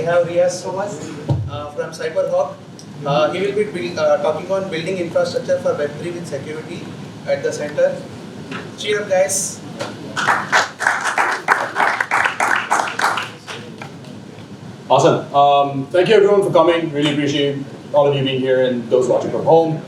have Riaz Thomas from CyberHawk. He will be talking on building infrastructure for Web3 with security at the center. Cheer up, guys. Awesome. Thank you everyone for coming. Really appreciate all of you being here and those watching from home.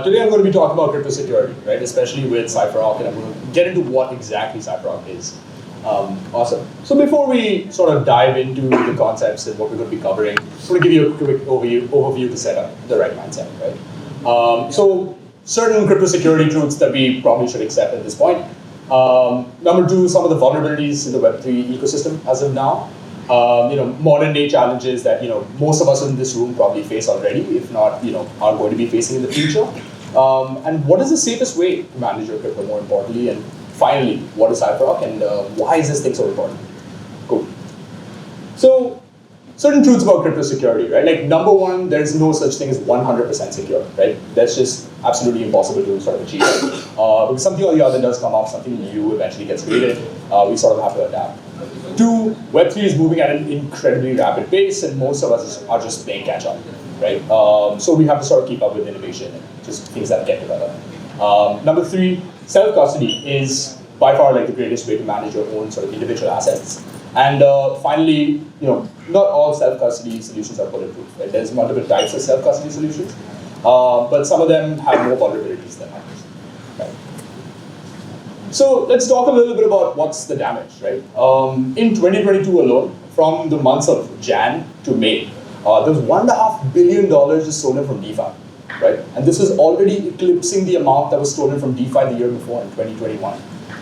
Today I'm going to be talking about crypto security, right? Especially with CyberHawk, and I'm going to get into what exactly CyberHawk is. Awesome. So before we sort of dive into the concepts and what we're going to be covering, I'm going to give you a quick overview to set up the right mindset, right? So certain crypto security truths that we probably should accept at this point. Number two, some of the vulnerabilities in the Web3 ecosystem as of now. Modern day challenges that most of us in this room probably face already, if not are going to be facing in the future. And what is the safest way to manage your crypto, more importantly, and finally, what is CyberHawk and why is this thing so important? Cool. So, certain truths about crypto security, right? Like number one, there's no such thing as 100% secure, right? That's just absolutely impossible to sort of achieve. Because something or the other does come up, something new eventually gets created. We sort of have to adapt. Two, Web3 is moving at an incredibly rapid pace, and most of us are just playing catch up, right? So we have to sort of keep up with innovation and just things that get developed. Number three, self-custody is by far like the greatest way to manage your own sort of individual assets. And finally, not all self-custody solutions are bulletproof, right? There's multiple types of self-custody solutions, but some of them have more vulnerabilities than others, right? So let's talk a little bit about what's the damage, right? In 2022 alone, from the months of Jan to May, there was $1.5 billion just stolen from DeFi, right? And this is already eclipsing the amount that was stolen from DeFi the year before in 2021,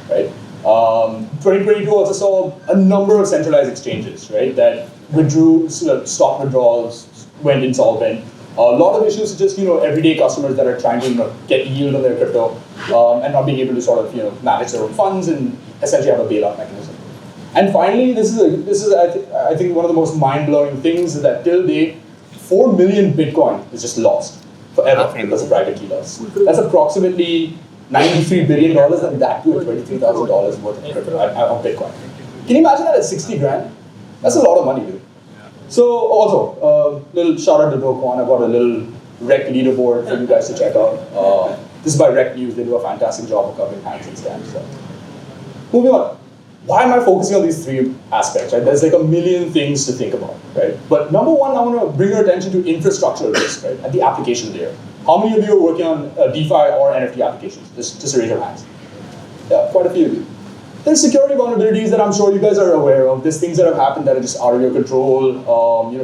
right? 2022 also saw a number of centralized exchanges, right, that withdrew, stock withdrawals, went insolvent. A lot of issues, just everyday customers that are trying to get yield on their crypto and not being able to sort of manage their own funds and essentially have a bailout mechanism. And finally, this is I think one of the most mind-blowing things is that till date, 4 million Bitcoin is just lost forever because of private key loss. That's approximately $93 billion, and that too at $23,000 worth of crypto on Bitcoin. Can you imagine that at 60 grand? That's a lot of money, dude. So also, little shout out to Roquan. I've got a little rec leaderboard for you guys to check out. This is by Rec News. They do a fantastic job of covering hacks and scams. So. Moving on. Why am I focusing on these three aspects? Right? There's like a million things to think about, right? But number one, I want to bring your attention to infrastructural risk, right, at the application layer. How many of you are working on DeFi or NFT applications? Just raise your hands. Yeah, quite a few of you. There's security vulnerabilities that I'm sure you guys are aware of. There's things that have happened that are just out of your control,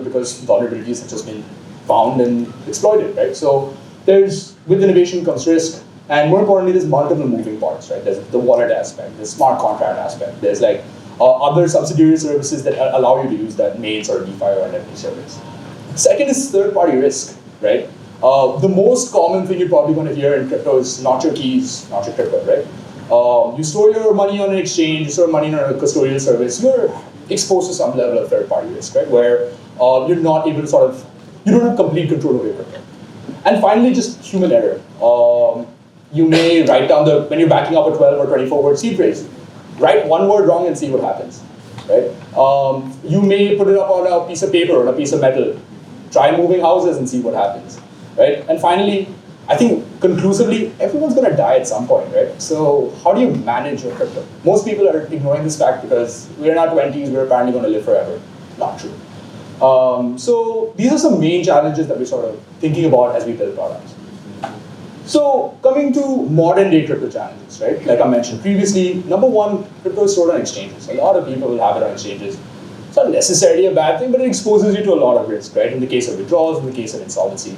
because vulnerabilities have just been found and exploited, right? So with innovation comes risk, and more importantly, there's multiple moving parts, right? There's the wallet aspect, the smart contract aspect. There's like other subsidiary services that allow you to use that main sort of DeFi or NFT service. Second is third-party risk, right? The most common thing you're probably going to hear in crypto is not your keys, not your crypto, right? You store your money on an exchange, you store money on a custodial service, you're exposed to some level of third-party risk, right? Where you're not able to you don't have complete control over your crypto. And finally, just human error. You may write down when you're backing up a 12 or 24 word seed phrase, write one word wrong and see what happens, right? You may put it up on a piece of paper or on a piece of metal, try moving houses and see what happens, right? And finally, I think conclusively, everyone's going to die at some point, right? So how do you manage your crypto? Most people are ignoring this fact because we're in our 20s, we're apparently going to live forever. Not true. So these are some main challenges that we're sort of thinking about as we build products. So coming to modern day crypto challenges, right? Like I mentioned previously, number one, crypto is stored on exchanges. A lot of people will have it on exchanges. It's not necessarily a bad thing, but it exposes you to a lot of risk, right? In the case of withdrawals, in the case of insolvency.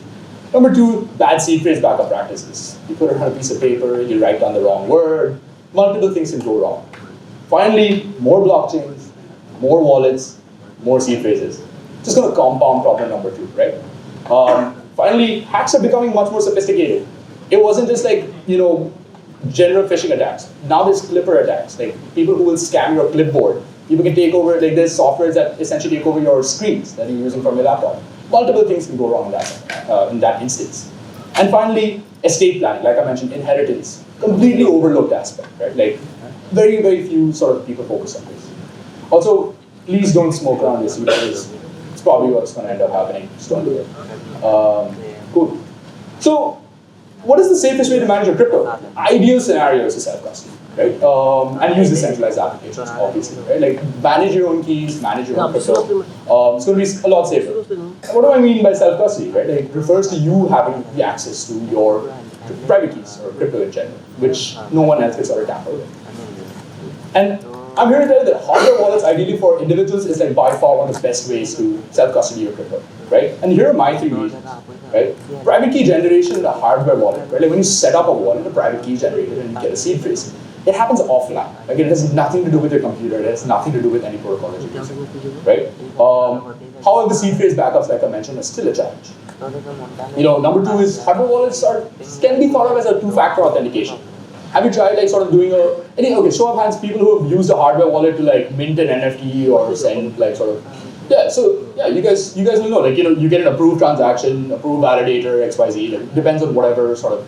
Number two, bad seed phrase backup practices. You put it on a piece of paper, you write down the wrong word, multiple things can go wrong. Finally, more blockchains, more wallets, more seed phrases. Just going to compound problem number two, right? Finally, hacks are becoming much more sophisticated. It wasn't just like, general phishing attacks. Now there's clipper attacks, like people who will scam your clipboard. People can take over, like there's software that essentially take over your screens that you're using from your laptop. Multiple things can go wrong in that instance. And finally, estate planning, like I mentioned, inheritance. Completely overlooked aspect, right? Like very, very few sort of people focus on this. Also, please don't smoke around this because it's probably what's going to end up happening. Cool. So, what is the safest way to manage your crypto? Ideal scenario is a self-custody, right? And use decentralized applications, obviously, right? Like manage your own keys, manage your own crypto. It's going to be a lot safer. And what do I mean by self-custody, right? Like, it refers to you having the access to your private keys or crypto in general, which no one else gets ever tamper with. And I'm here to tell you that hardware wallets, ideally for individuals, is like by far one of the best ways to self-custody your crypto, right? And here are my 3 reasons, right? Private key generation in a hardware wallet, right? Like when you set up a wallet, a private key is generated and you get a seed phrase. It happens offline. Like it has nothing to do with your computer. It has nothing to do with any protocol that you're using, right? However, the seed phrase backups, like I mentioned, are still a challenge. Number 2 is hardware wallets can be thought of as a 2-factor authentication. Have you tried like sort of doing show of hands, people who have used a hardware wallet to like mint an NFT or send like sort of, you guys will know, like, you get an approved transaction, approved validator, XYZ, like, depends on whatever sort of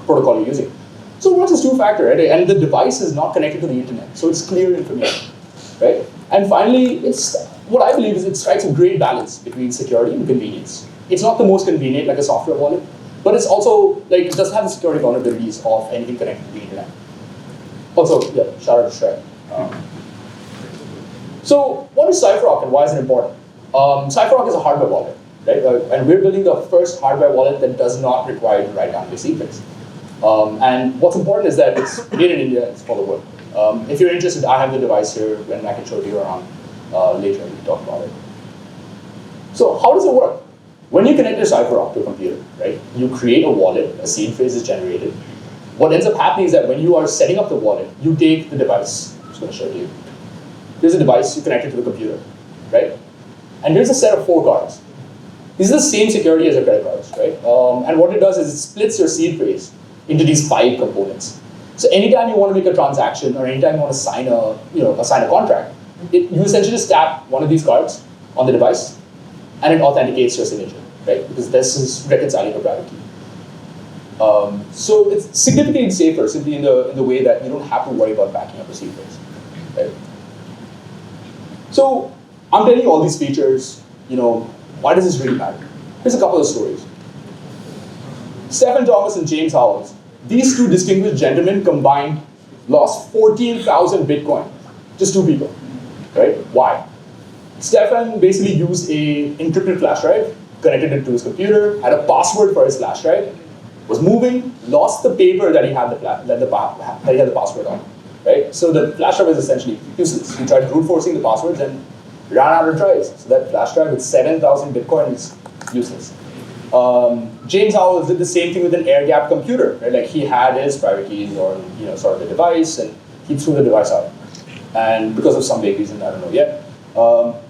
protocol you're using. So it works as 2-factor, right? And the device is not connected to the internet, so it's clear information, right? And finally, what I believe is it strikes a great balance between security and convenience. It's not the most convenient like a software wallet, but it's also, like, it doesn't have the security vulnerabilities of anything connected to the internet. Also, shout out to Shrek. So, what is CipherRock and why is it important? CipherRock is a hardware wallet, right? And we're building the first hardware wallet that does not require you to write down your secrets. And what's important is that it's made in India, it's for the world. If you're interested, I have the device here, and I can show you around later, we can talk about it. So, how does it work? When you connect your CipherRock to a computer, right, you create a wallet, a seed phrase is generated. What ends up happening is that when you are setting up the wallet, you take the device. I'm just going to show it to you. Here's a device, you connect it to the computer, right? And here's a set of 4 cards. These are the same security as your credit cards, right? And what it does is it splits your seed phrase into these 5 components. So anytime you want to make a transaction or anytime you want to sign a contract, you essentially just tap one of these cards on the device, and it authenticates your signature, right? Because this is reconciling a private key. So it's significantly safer, simply in the way that you don't have to worry about backing up a seed phrase, right? So I'm telling you all these features. Why does this really matter? Here's a couple of stories. Stephen Thomas and James Howells, these 2 distinguished gentlemen combined lost 14,000 Bitcoin. Just 2 people, right? Why? Stefan basically used a encrypted flash drive, connected it to his computer, had a password for his flash drive, was moving, lost the paper that he had the password on, right? So the flash drive is essentially useless. He tried brute forcing the passwords and ran out of drives. So that flash drive with 7,000 Bitcoin is useless. James Howells did the same thing with an air-gapped computer, right? Like he had his private keys or sort of the device, and he threw the device out. And because of some big reason, I don't know yet.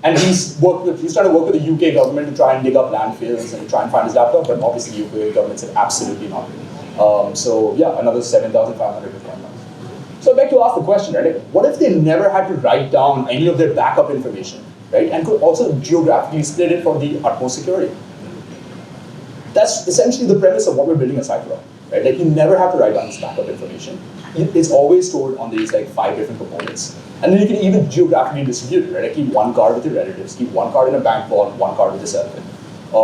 And he's trying to work with the UK government to try and dig up landfills and try and find his laptop, but obviously the UK government said absolutely not. Another 7,500 Bitcoin. So I beg to ask the question, right? Like, what if they never had to write down any of their backup information, right? And could also geographically split it for the utmost security? That's essentially the premise of what we're building at CipherRock, right? Like you never have to write down this backup information. It's always stored on these like 5 different components. And then you can even geographically distribute it, right? Like keep 1 card with your relatives, keep 1 card in a bank vault, 1 card with yourself, and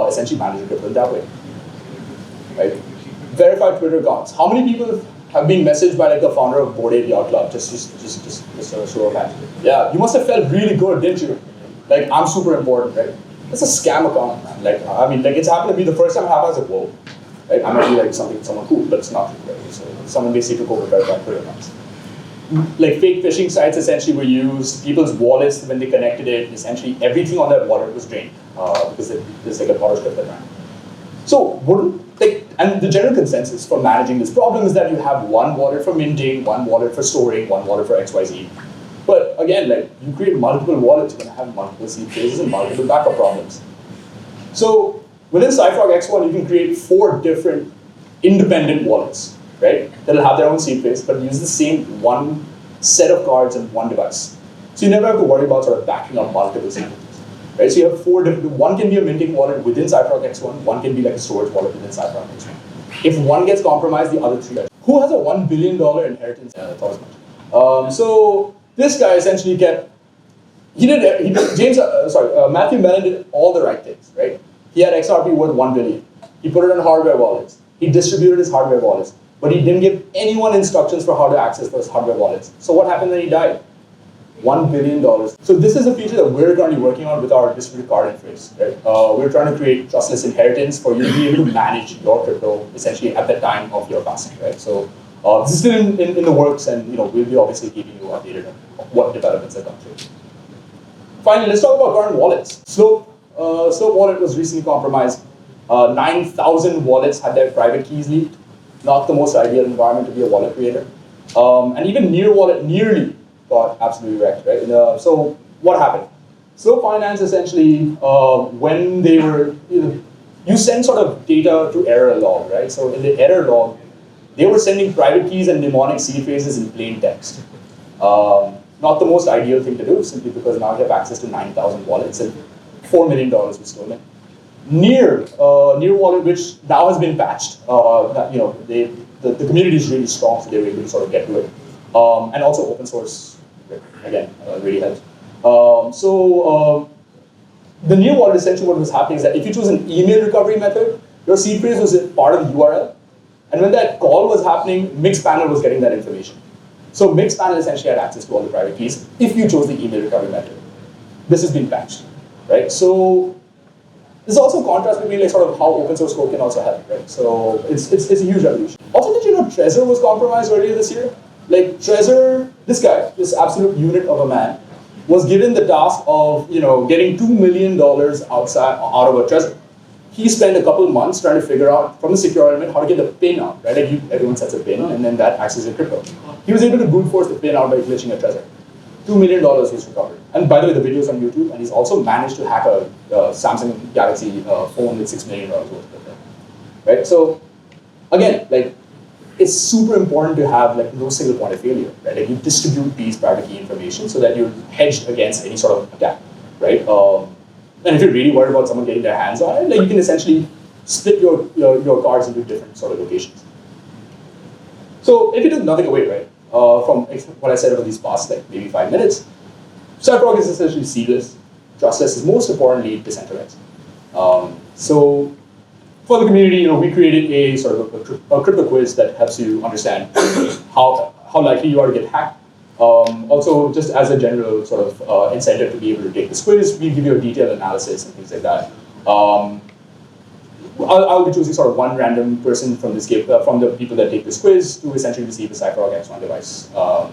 essentially manage your crypto that way, right? Verified Twitter accounts. How many people have been messaged by like the founder of Bored Ape Yacht Club? Just a show of hands. Yeah, you must have felt really good, didn't you? Like I'm super important, right? It's a scam account, man. Like it's happened to me the first time it happened. I was like, whoa, right? I might be like someone cool, but it's not, right? So someone basically took over verified Twitter accounts. Like fake phishing sites essentially were used. People's wallets, when they connected it, essentially everything on that wallet was drained because there's like an auto script that ran. So and the general consensus for managing this problem is that you have 1 wallet for minting, 1 wallet for storing, 1 wallet for XYZ. But again, like you create multiple wallets, you're gonna have multiple seed phrases and multiple backup problems. So within CipherRock X1, you can create 4 different independent wallets, right? That'll have their own seed phrase, but use the same 1 set of cards and 1 device. So you never have to worry about sort of backing up multiple seed phrases. Right? So you have 4 different, 1 can be a minting wallet within CipherRock X1, 1 can be like a storage wallet within CipherRock X1. If 1 gets compromised, the other 3 are. Who has a $1 billion inheritance? So this guy essentially kept Matthew Mellon did all the right things, right? He had XRP worth 1 billion. He put it on hardware wallets. He distributed his hardware wallets, but he didn't give anyone instructions for how to access those hardware wallets. So what happened when he died? $1 billion. So this is a feature that we're currently working on with our distributed card interface, right? We're trying to create trustless inheritance for you to be able to manage your crypto essentially at the time of your passing, right? So this is still in the works, and we'll be obviously keeping you updated on what developments have come through. Finally, let's talk about current wallets. Slope wallet was recently compromised. 9,000 wallets had their private keys leaked. Not the most ideal environment to be a wallet creator. And even Near Wallet nearly got absolutely wrecked, right? So what happened? Slope Finance essentially, when they were, you send sort of data to error log, right? So in the error log, they were sending private keys and mnemonic seed phrases in plain text. Not the most ideal thing to do, simply because now you have access to 9,000 wallets and $4 million was stolen. Near Wallet, which now has been patched, the community is really strong, so they were able to sort of get to it. And also open source, again, really helps. The Near Wallet, essentially what was happening is that if you choose an email recovery method, your seed phrase was part of the URL. And when that call was happening, Mixpanel was getting that information. So Mixpanel essentially had access to all the private keys if you chose the email recovery method. This has been patched, right? So this is also a contrast between sort of how open source code can also help, right? So it's a huge revolution. Also, did you know Trezor was compromised earlier this year? Like Trezor, this guy, this absolute unit of a man, was given the task of getting $2 million out of a Trezor. He spent a couple of months trying to figure out from the secure element how to get the pin out, right? Everyone sets a pin, and then that acts as a crypto. He was able to brute force the pin out by glitching a Trezor. $2 million was recovered. And by the way, the video's on YouTube, and he's also managed to hack a Samsung Galaxy phone with $6 million worth of crypto. Right? So again, it's super important to have no single point of failure, right? You distribute these private key information so that you're hedged against any sort of attack, right? And if you're really worried about someone getting their hands on it, you can essentially split your cards into different sort of locations. So if you took nothing away, right, from what I said over these past maybe 5 minutes, Cypherhawk is essentially seedless, trustless, is most importantly decentralized. So for the community, we created a sort of a crypto quiz that helps you understand how likely you are to get hacked. Also, just as a general sort of incentive to be able to take this quiz, we give you a detailed analysis and things like that. I'll be choosing sort of one random person from this game, from the people that take this quiz to essentially receive the Cypherhawk X1 device.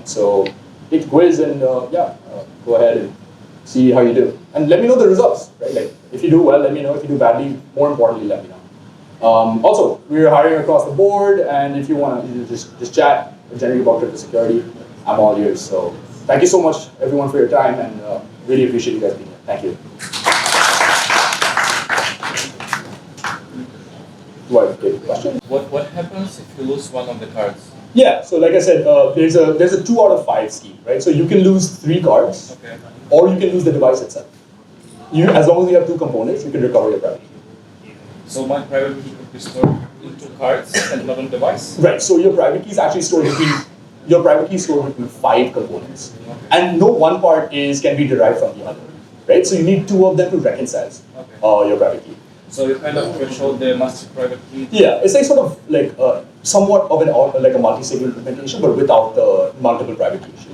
So take the quiz and go ahead and see how you do. And let me know the results, right? If you do well, let me know. If you do badly, more importantly, let me know. Also, we're hiring across the board, and if you want to just chat generally about crypto security, I'm all ears. So thank you so much, everyone, for your time, and really appreciate you guys being here. Thank you. Do I take a question? What happens if you lose one of the cards? Yeah, so like I said, there's a 2 out of 5 scheme, right? So you can lose 3 cards, Okay. or you can lose the device itself. As long as you have 2 components, you can recover your private key. So my private key could be stored in 2 cards and not on the device? Right, so your private key is actually stored between 5 components. Okay. And no one part can be derived from the other, right? So you need 2 of them to reconcile your private key. So you kind of threshold the master private key? Yeah, it's sort of somewhat of a multi-sig implementation, but without the multiple private keys.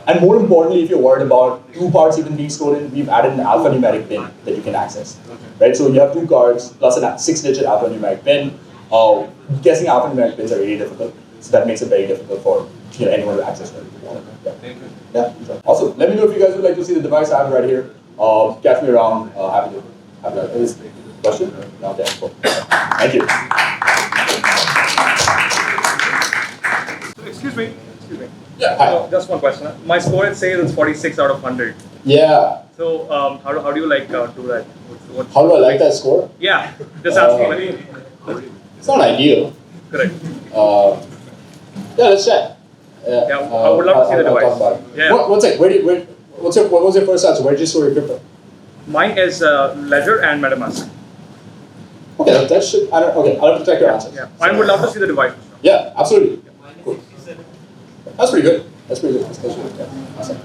And more importantly, if you're worried about 2 parts even being stolen, we've added an alphanumeric pin that you can access. Right, so you have 2 cards plus a 6-digit alphanumeric pin. Guessing alphanumeric pins are really difficult, so that makes it very difficult for anyone to access them. Thank you. Yeah, sure. Also, let me know if you guys would like to see the device I have right here. Catch me around. Happy to have that. Is there a question? No, okay, cool. Thank you. Excuse me. Yeah, hi. So just one question. My score it says it's 46 out of 100. Yeah. So how do you do that? How do I like that score? Yeah, just asking. It's not ideal. Correct. Yeah, let's check. Yeah, I would love to see the device. Talk about it. Yeah. One sec. What was your first answer? Where did you store your crypto? Mine is Ledger and MetaMask. Okay, that should. Okay, I'll have to check your answers. Yeah, I would love to see the device. Yeah, absolutely. Cool. That's pretty good. That's pretty good. Yeah, awesome.